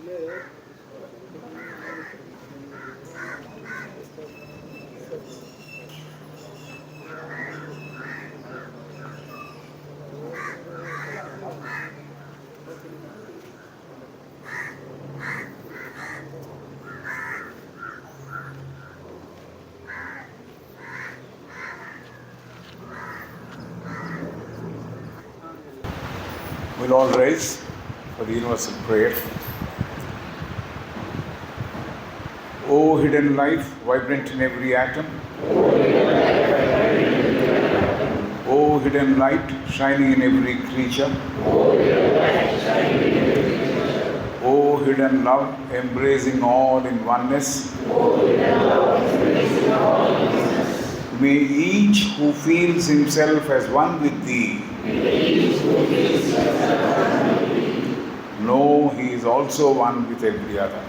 We'll all rise for the universal prayer. O hidden life, vibrant in every atom. O hidden light, shining in every creature. O hidden love, embracing all in oneness. May each who feels himself as one with Thee know he is also one with every other.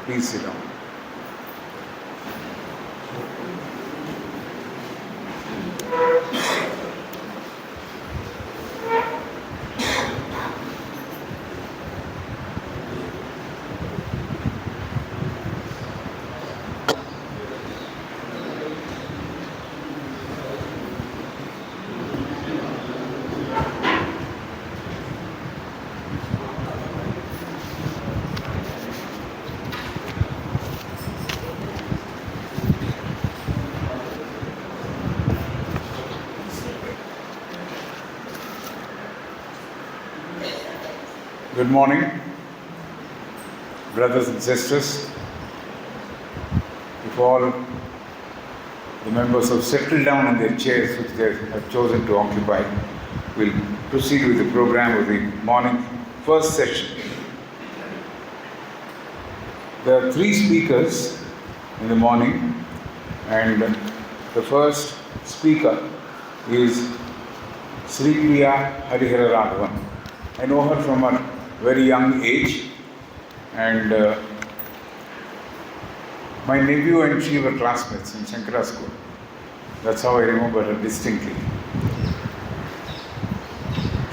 Please sit down. Good morning, brothers and sisters. If all the members have settled down in their chairs which they have chosen to occupy, we'll proceed with the program of the morning first session. There are three speakers in the morning, and the first speaker is Sripriya H March. I know her from a very young age, and my nephew and she were classmates in Shankara school. That's how I remember her distinctly.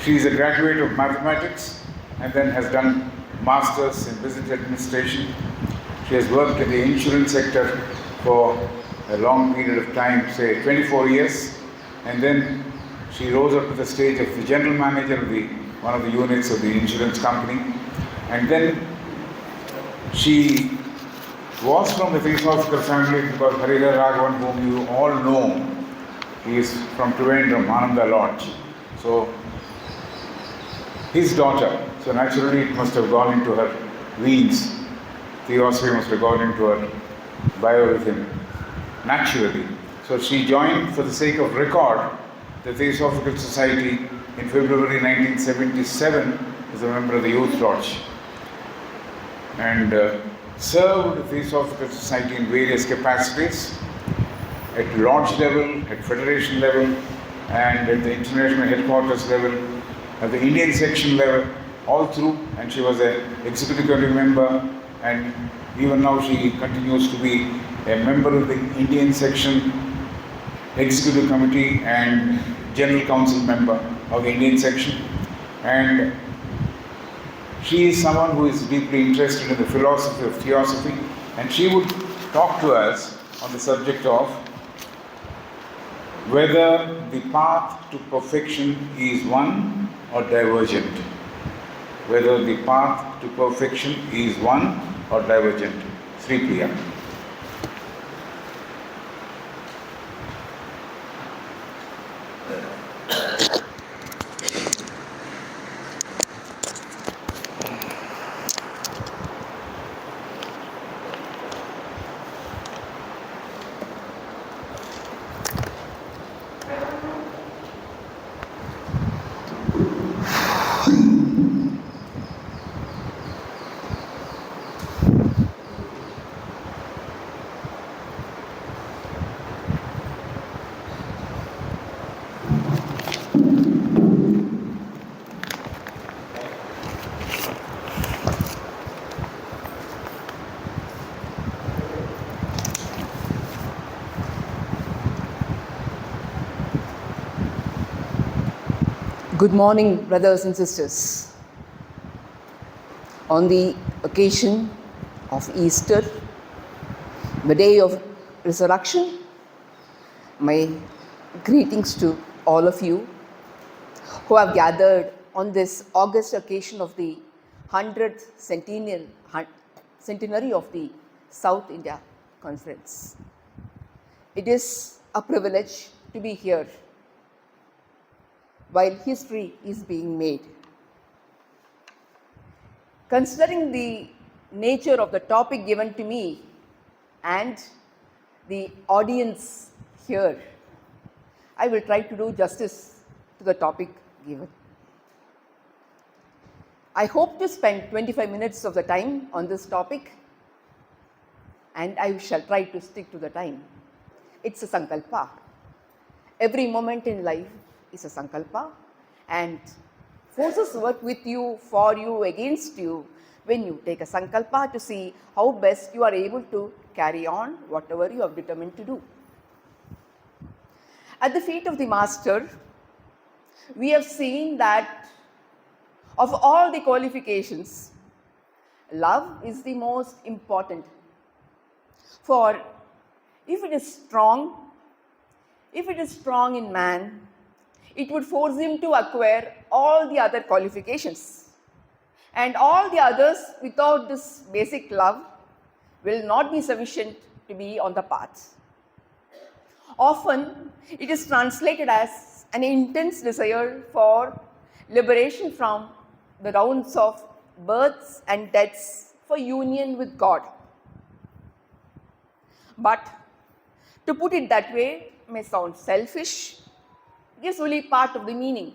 She is a graduate of mathematics and then has done masters in business administration. She has worked in the insurance sector for a long period of time, say 24 years, and then she rose up to the stage of the general manager of one of the units of the insurance company, and then she was from the philosophical family because Harihara Raghavan, whom you all know, he is from Trivandrum, Ananda Lodge. So his daughter, so naturally it must have gone into her veins. Theosophy must have gone into her bio with him, naturally. So she joined, for the sake of record, the Theosophical Society in February 1977 as a member of the Youth Lodge, and served the Theosophical Society in various capacities, at lodge level, at federation level, and at the international headquarters level, at the Indian section level, all through, and she was an executive committee member, and even now she continues to be a member of the Indian section executive committee and general council member of the Indian section. And she is someone who is deeply interested in the philosophy of theosophy, and she would talk to us on the subject of whether the path to perfection is one or divergent. Whether the path to perfection is one or divergent. Sripriya. Good morning, brothers and sisters. On the occasion of Easter, the day of resurrection, my greetings to all of you who have gathered on this august occasion of the 100th centenary of the South India Conference. It is a privilege to be here while history is being made. Considering the nature of the topic given to me and the audience here, I will try to do justice to the topic given. I hope to spend 25 minutes of the time on this topic, and I shall try to stick to the time. It's a sankalpa. Every moment in life is a sankalpa, and forces work with you, for you, against you when you take a sankalpa to see how best you are able to carry on whatever you have determined to do. At the feet of the Master, we have seen that of all the qualifications, love is the most important. For if it is strong in man, it would force him to acquire all the other qualifications. And all the others without this basic love will not be sufficient to be on the path. Often, it is translated as an intense desire for liberation from the rounds of births and deaths for union with God. But to put it that way may sound selfish. It is only part of the meaning.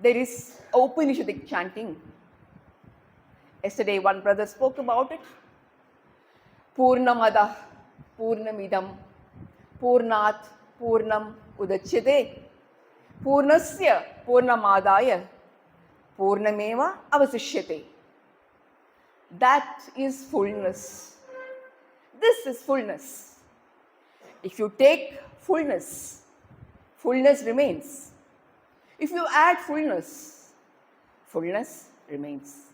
There is Upanishadic chanting. Yesterday, one brother spoke about it. Purnamada, Purnamidam, Purnat, Purnam Udachyate, Purnasya, Purnamadaya, Purnameva Avasishyate. That is fullness. This is fullness. If you take fullness, fullness remains. If you add fullness, fullness remains.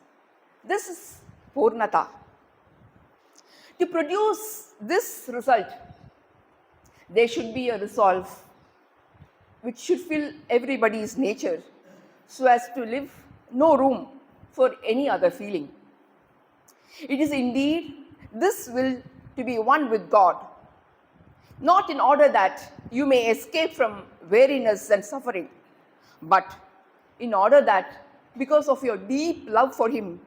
This is Purnata. To produce this result, there should be a resolve which should fill everybody's nature so as to leave no room for any other feeling. It is indeed this will to be one with God, not in order that you may escape from weariness and suffering, but in order that because of your deep love for Him,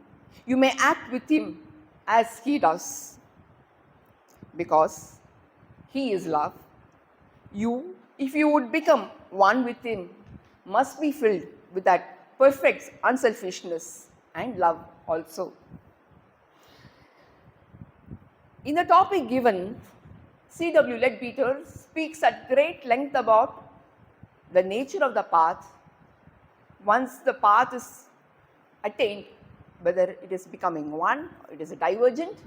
you may act with Him as He does. Because He is love, you, if you would become one with Him, must be filled with that perfect unselfishness and love also. In the topic given, C.W. Leadbeater speaks at great length about the nature of the path. Once the path is attained, whether it is becoming one or it is divergent,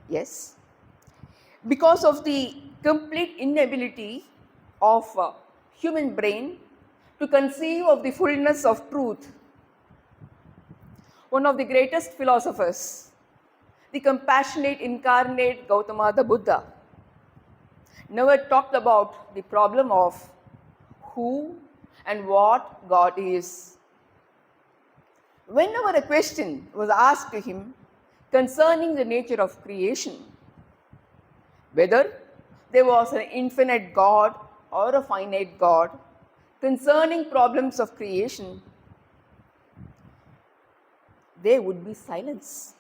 yes. Because of the complete inability of human brain to conceive of the fullness of truth, one of the greatest philosophers, the compassionate incarnate Gautama the Buddha, never talked about the problem of who and what God is. Whenever a question was asked to him concerning the nature of creation, whether there was an infinite God or a finite God, concerning problems of creation, there would be silence.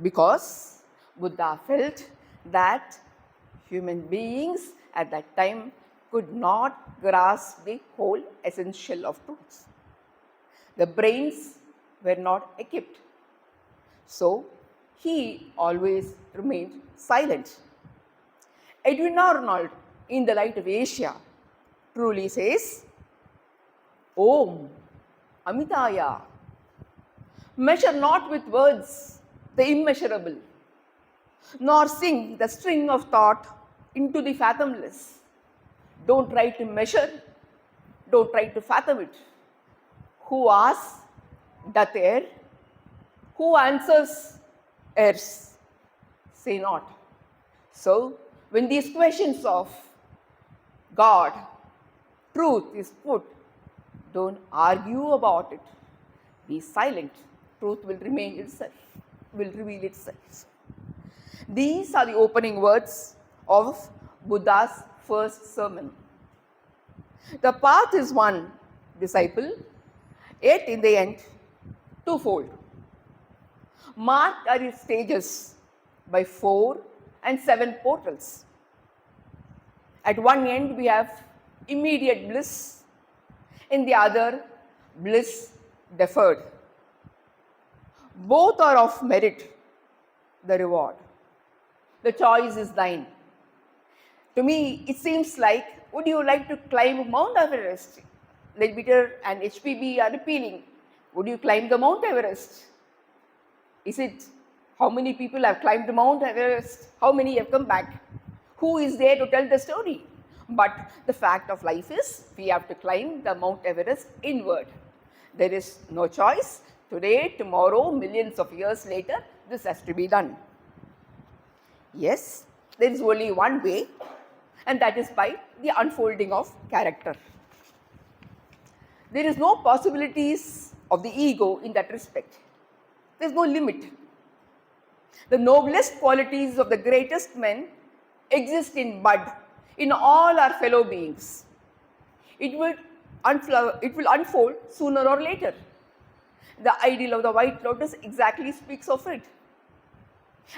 Because Buddha felt that human beings at that time could not grasp the whole essential of truth. The brains were not equipped. So he always remained silent. Edwin Arnold, in The Light of Asia, truly says, Om Amitaya, measure not with words the immeasurable, nor sing the string of thought into the fathomless. Don't try to measure, don't try to fathom it. Who asks doth err, who answers errs. Say not. So, when these questions of God, truth is put, don't argue about it. Be silent. Truth will remain itself, will reveal itself. These are the opening words of Buddha's first sermon. The path is one, disciple, yet in the end, twofold. Marked are its stages by 4 and 7 portals. At one end, we have immediate bliss, in the other, bliss deferred. Both are of merit, the reward. The choice is thine. To me, it seems like, would you like to climb Mount Everest? Leadbeater and HPB are appealing. Would you climb the Mount Everest? Is it how many people have climbed Mount Everest? How many have come back? Who is there to tell the story? But the fact of life is, we have to climb the Mount Everest inward. There is no choice. Today, tomorrow, millions of years later, this has to be done. Yes, there is only one way, and that is by the unfolding of character. There is no possibilities of the ego in that respect. There is no limit. The noblest qualities of the greatest men exist in bud in all our fellow beings. It will unfold sooner or later. The ideal of the white lotus exactly speaks of it.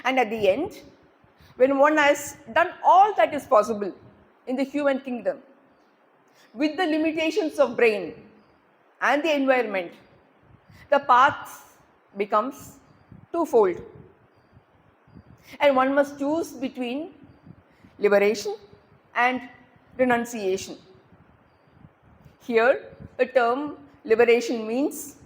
And at the end, when one has done all that is possible in the human kingdom, with the limitations of brain and the environment, the path becomes twofold. And one must choose between liberation and renunciation. Here, the term liberation means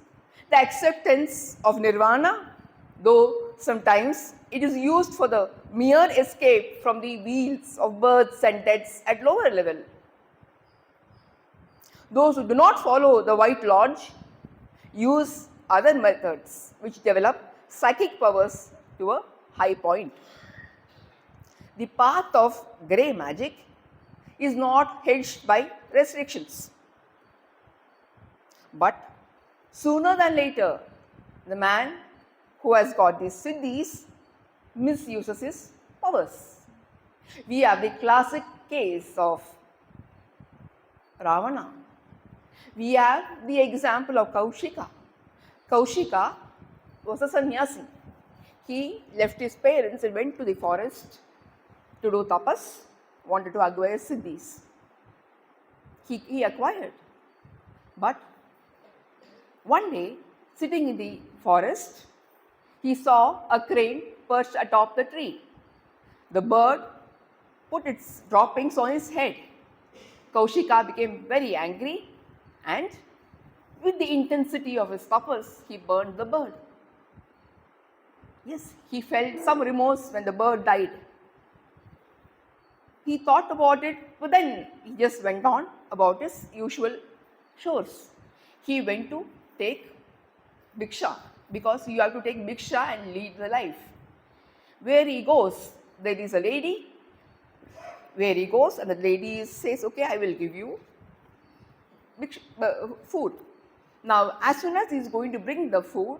the acceptance of nirvana, though sometimes it is used for the mere escape from the wheels of births and deaths at lower level. Those who do not follow the White Lodge use other methods which develop psychic powers to a high point. The path of grey magic is not hedged by restrictions. But sooner than later, the man who has got these siddhis misuses his powers. We have the classic case of Ravana. We have the example of Kaushika. Kaushika was a sannyasi. He left his parents and went to the forest to do tapas, wanted to acquire siddhis. He acquired. But one day, sitting in the forest, he saw a crane perched atop the tree. The bird put its droppings on his head. Kaushika became very angry, and with the intensity of his tapas, he burned the bird. Yes, he felt some remorse when the bird died. He thought about it, but then he just went on about his usual chores. He went to take bhiksha, because you have to take bhiksha and lead the life. Where he goes, there is a lady. Where he goes, and the lady says, okay, I will give you food. Now, as soon as he is going to bring the food,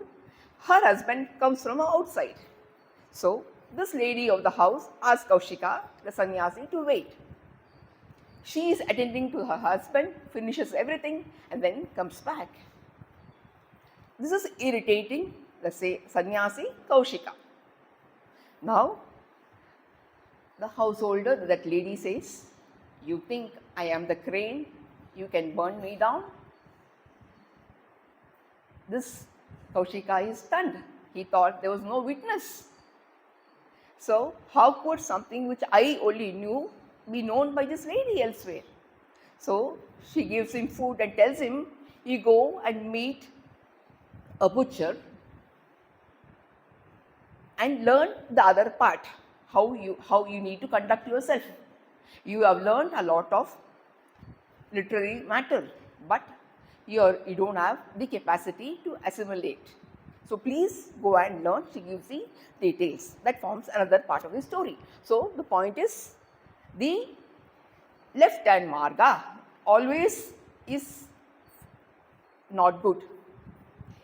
her husband comes from outside. So, this lady of the house asks Kaushika, the sannyasi, to wait. She is attending to her husband, finishes everything, and then comes back. This is irritating the sannyasi Kaushika. Now, the householder, that lady says, you think I am the crane, you can burn me down? This Kaushika is stunned. He thought there was no witness. So, how could something which I only knew be known by this lady elsewhere? So, she gives him food and tells him, you go and meet a butcher and learn the other part, how you need to conduct yourself. You have learned a lot of literary matter, but you don't have the capacity to assimilate. So please go and learn. She gives the details. That forms another part of the story. So the point is, the left hand marga always is not good.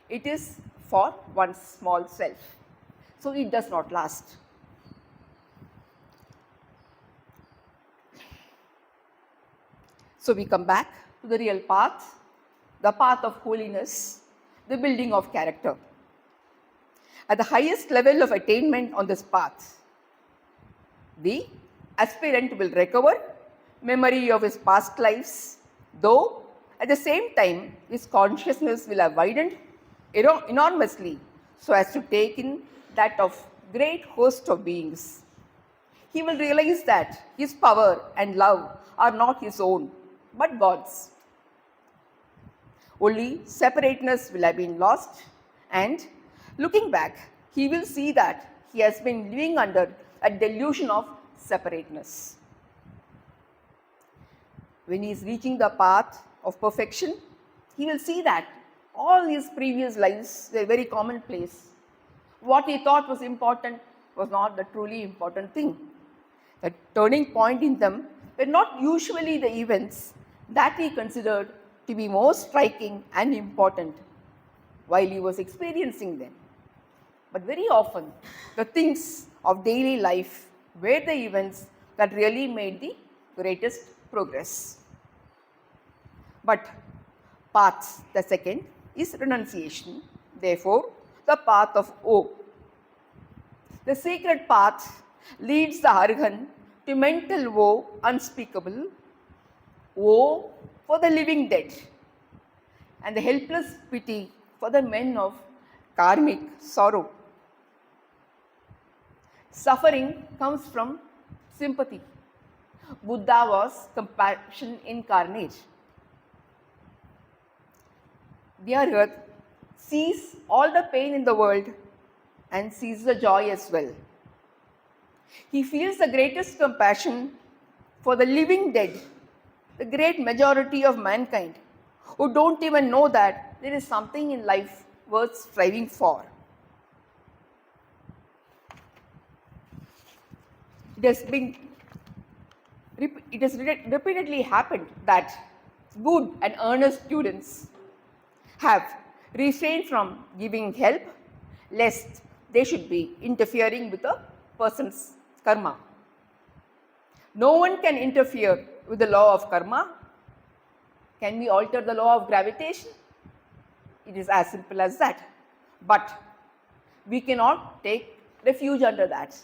It is for one's small self. So it does not last. So we come back to the real path, the path of holiness, the building of character. At the highest level of attainment on this path, the aspirant will recover memory of his past lives, though at the same time his consciousness will have widened enormously so as to take in that of great host of beings. He will realize that his power and love are not his own, but God's. Only separateness will have been lost, and looking back, he will see that he has been living under a delusion of separateness. When he is reaching the path of perfection, he will see that all his previous lives were very commonplace. What he thought was important was not the truly important thing. The turning point in them were not usually the events that he considered to be most striking and important while he was experiencing them. But very often, the things of daily life were the events that really made the greatest progress. But path, the second, is renunciation. Therefore, the path of O. The sacred path leads the arhan to mental woe unspeakable, woe for the living dead, and the helpless pity for the men of karmic sorrow. Suffering comes from sympathy. Buddha was compassion incarnate. Dear Earth sees all the pain in the world and sees the joy as well. He feels the greatest compassion for the living dead, the great majority of mankind who don't even know that there is something in life worth striving for. It has repeatedly happened that good and earnest students have refrained from giving help lest they should be interfering with a person's karma. No one can interfere with the law of karma. Can we alter the law of gravitation? It is as simple as that. But we cannot take refuge under that.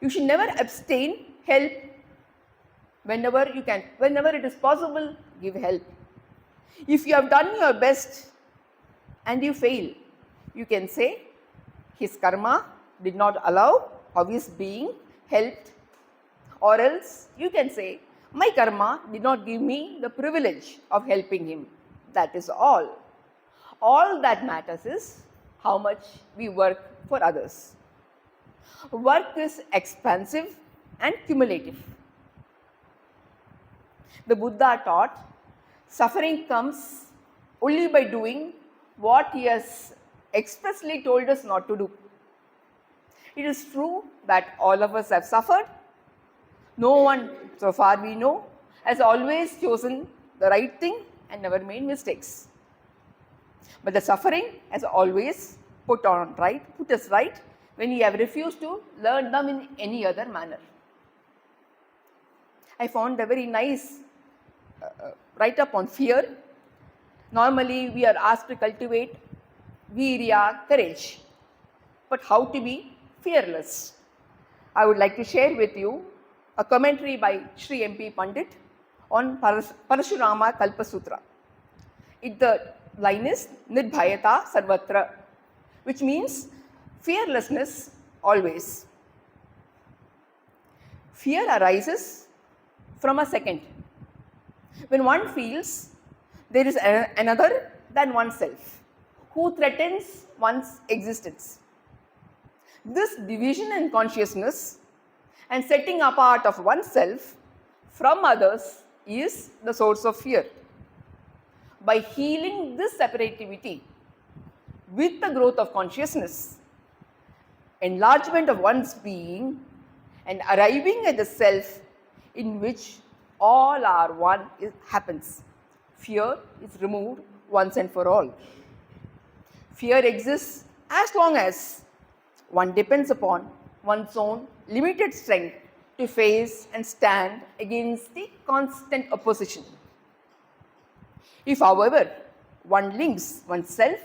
You should never abstain help whenever you can. Whenever it is possible, give help. If you have done your best and you fail, you can say, his karma did not allow of his being helped. Or else you can say, my karma did not give me the privilege of helping him. That is all. All that matters is how much we work for others. Work is expansive and cumulative. The Buddha taught suffering comes only by doing what he has expressly told us not to do. It is true that all of us have suffered. No one, so far we know, has always chosen the right thing and never made mistakes. But the suffering has always put us right when we have refused to learn them in any other manner. I found a very nice write-up on fear. Normally, we are asked to cultivate virya, courage. But how to be fearless? I would like to share with you a commentary by Sri M.P. Pandit on Parashurama Kalpa Sutra. The line is Nirbhayata Sarvatra, which means fearlessness always. Fear arises from a second. When one feels there is another than oneself who threatens one's existence. This division in consciousness and setting apart of oneself from others is the source of fear. by healing this separativity with the growth of consciousness, enlargement of one's being, and arriving at the self in which all are one happens. Fear is removed once and for all. Fear exists as long as one depends upon one's own limited strength to face and stand against the constant opposition. If, however, one links oneself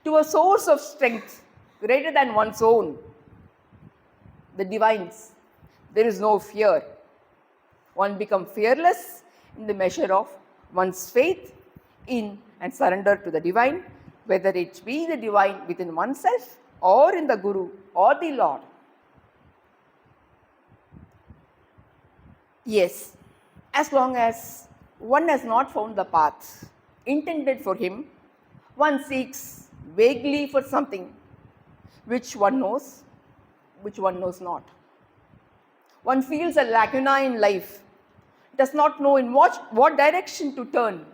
to a source of strength greater than one's own, the divines, there is no fear. One becomes fearless in the measure of one's faith in and surrender to the divine, whether it be the divine within oneself or in the Guru or the Lord. Yes, as long as one has not found the path intended for him, one seeks vaguely for something which one knows not. One feels a lacuna in life, does not know in what direction to turn,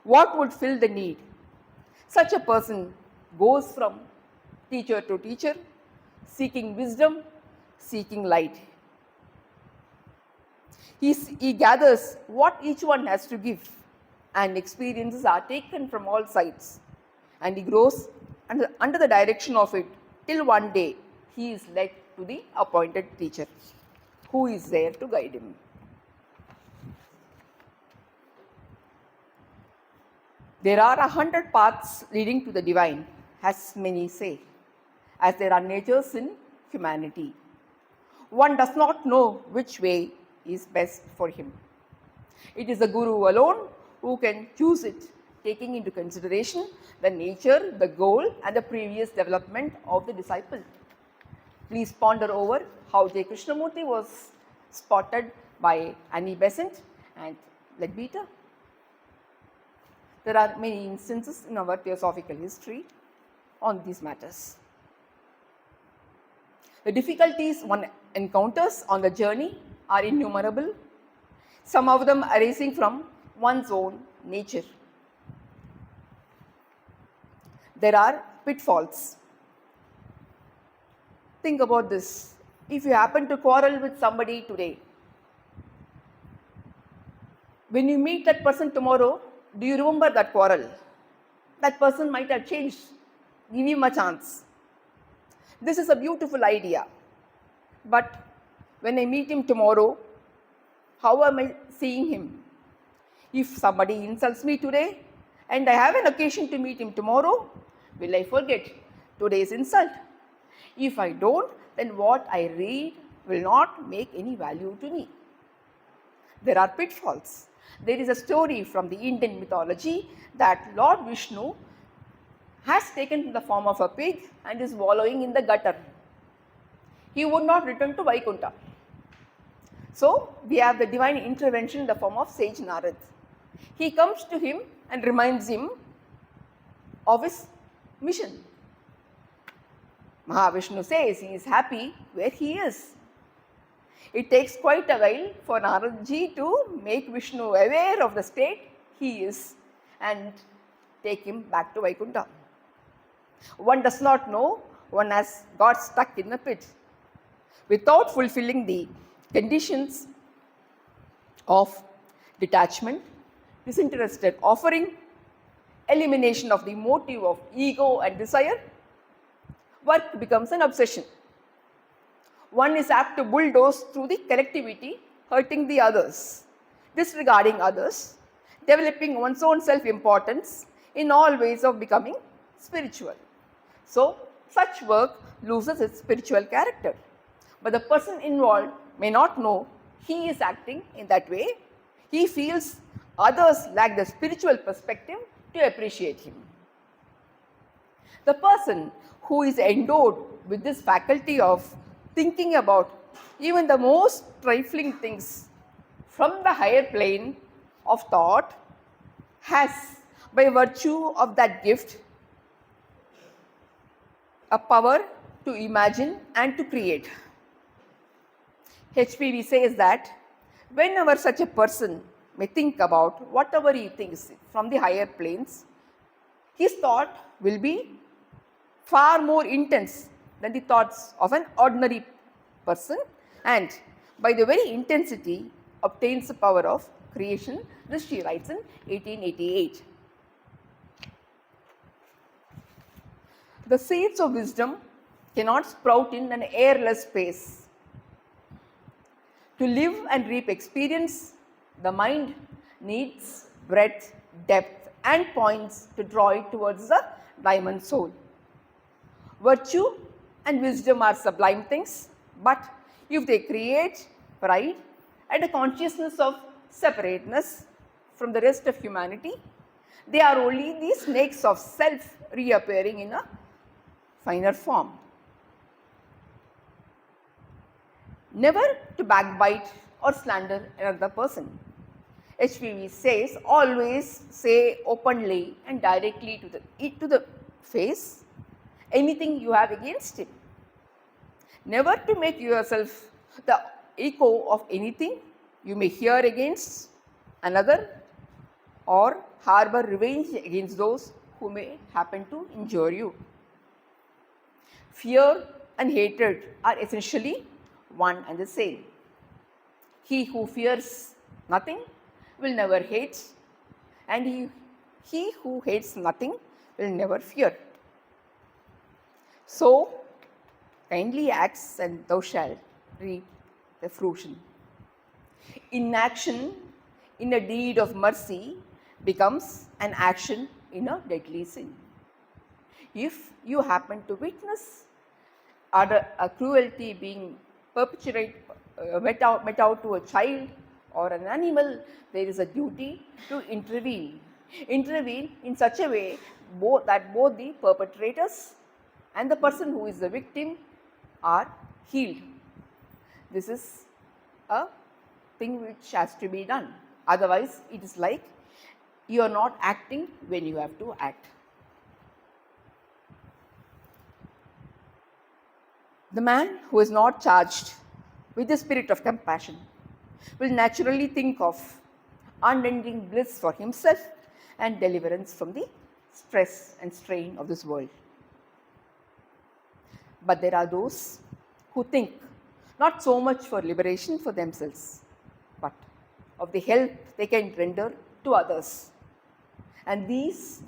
what would fill the need. Such a person goes from teacher to teacher, seeking wisdom, seeking light. He gathers what each one has to give, and experiences are taken from all sides, and he grows under the direction of it till one day he is led to the appointed teacher who is there to guide him. There are 100 paths leading to the divine, as many say, as there are natures in humanity. One does not know which way is best for him. It is the Guru alone who can choose it, taking into consideration the nature, the goal, and the previous development of the disciple. Please ponder over how J. Krishnamurti was spotted by Annie Besant and Leadbeater. There are many instances in our theosophical history on these matters. The difficulties one encounters on the journey are innumerable, some of them arising from one's own nature. There are pitfalls. Think about this. If you happen to quarrel with somebody today, when you meet that person tomorrow, do you remember that quarrel? That person might have changed. Give him a chance. This is a beautiful idea. But when I meet him tomorrow, how am I seeing him? If somebody insults me today and I have an occasion to meet him tomorrow, will I forget today's insult? If I don't, then what I read will not make any value to me. There are pitfalls. There is a story from the Indian mythology that Lord Vishnu has taken the form of a pig and is wallowing in the gutter. He would not return to Vaikuntha. So, we have the divine intervention in the form of sage Narad. He comes to him and reminds him of his mission. Mahavishnu says he is happy where he is. It takes quite a while for Naradji to make Vishnu aware of the state he is and take him back to Vaikuntha. One does not know one has got stuck in a pit without fulfilling the conditions of detachment, disinterested offering, elimination of the motive of ego and desire. Work becomes an obsession. One is apt to bulldoze through the collectivity, hurting the others, disregarding others, developing one's own self-importance in all ways of becoming spiritual. So, such work loses its spiritual character. But the person involved may not know he is acting in that way. He feels others lack the spiritual perspective to appreciate him. The person who is endowed with this faculty of thinking about even the most trifling things from the higher plane of thought has, by virtue of that gift, a power to imagine and to create. HPV says that whenever such a person may think about whatever he thinks from the higher planes, his thought will be far more intense than the thoughts of an ordinary person, and by the very intensity obtains the power of creation. This she writes in 1888. The seeds of wisdom cannot sprout in an airless space. To live and reap experience, the mind needs breadth, depth, and points to draw it towards the diamond soul. Virtue and wisdom are sublime things, but if they create pride and a consciousness of separateness from the rest of humanity, they are only the snakes of self reappearing in a finer form. Never to backbite or slander another person. HPV says, always say openly and directly to the face anything you have against him. Never to make yourself the echo of anything you may hear against another, or harbor revenge against those who may happen to injure you. Fear and hatred are essentially one and the same. He who fears nothing will never hate, and he who hates nothing will never fear. So, kindly acts and thou shalt reap the fruition. Inaction in a deed of mercy becomes an action in a deadly sin. If you happen to witness a cruelty being met out to a child or an animal, there is a duty to intervene. Intervene in such a way that both the perpetrators and the person who is the victim are healed. This is a thing which has to be done. Otherwise, it is like you are not acting when you have to act. The man who is not charged with the spirit of compassion will naturally think of unending bliss for himself and deliverance from the stress and strain of this world. But there are those who think not so much for liberation for themselves, but of the help they can render to others. And these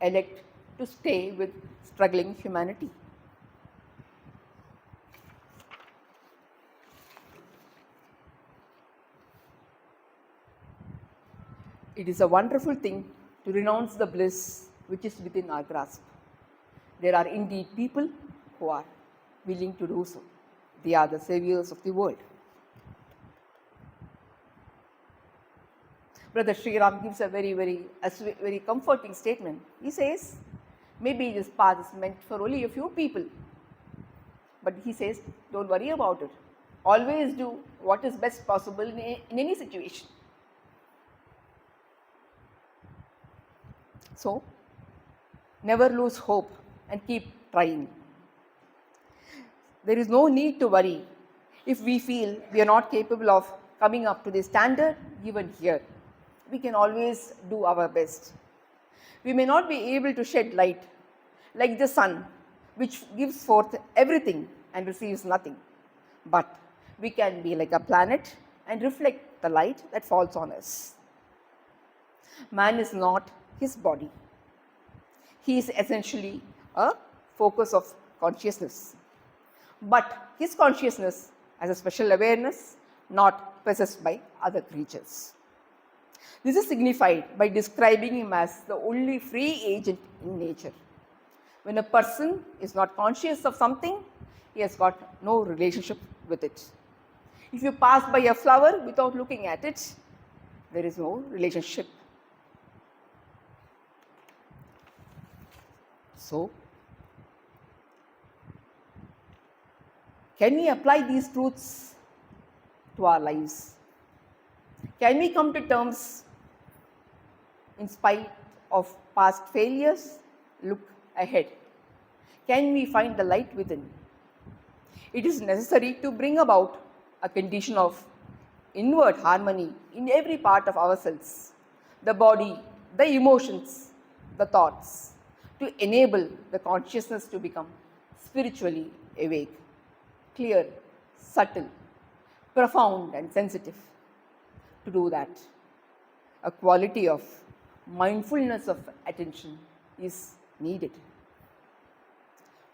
elect to stay with struggling humanity. It is a wonderful thing to renounce the bliss which is within our grasp. There are indeed people who are willing to do so. They are the saviors of the world. Brother Sri Ram gives a very comforting statement. He says, maybe this path is meant for only a few people. But he says, don't worry about it. Always do what is best possible in any situation. So, never lose hope and keep trying. There is no need to worry if we feel we are not capable of coming up to the standard given here. We can always do our best. We may not be able to shed light like the sun, which gives forth everything and receives nothing. But we can be like a planet and reflect the light that falls on us. Man is not his body. He is essentially a focus of consciousness. But his consciousness has a special awareness not possessed by other creatures. This is signified by describing him as the only free agent in nature. When a person is not conscious of something, he has got no relationship with it. If you pass by a flower without looking at it, there is no relationship. So, can we apply these truths to our lives? Can we come to terms, in spite of past failures, look ahead? Can we find the light within? It is necessary to bring about a condition of inward harmony in every part of ourselves, the body, the emotions, the thoughts, to enable the consciousness to become spiritually awake, clear, subtle, profound, and sensitive. To do that, a quality of mindfulness of attention is needed.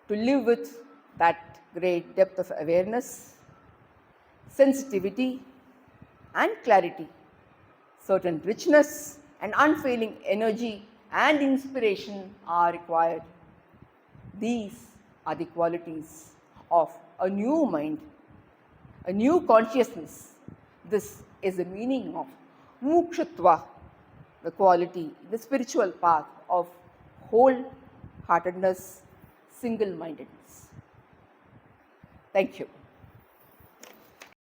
To live with that great depth of awareness, sensitivity, and clarity, certain richness and unfailing energy and inspiration are required. These are the qualities of a new mind, a new consciousness. This is the meaning of mukshatva, the quality, the spiritual path of wholeheartedness, single mindedness. Thank you.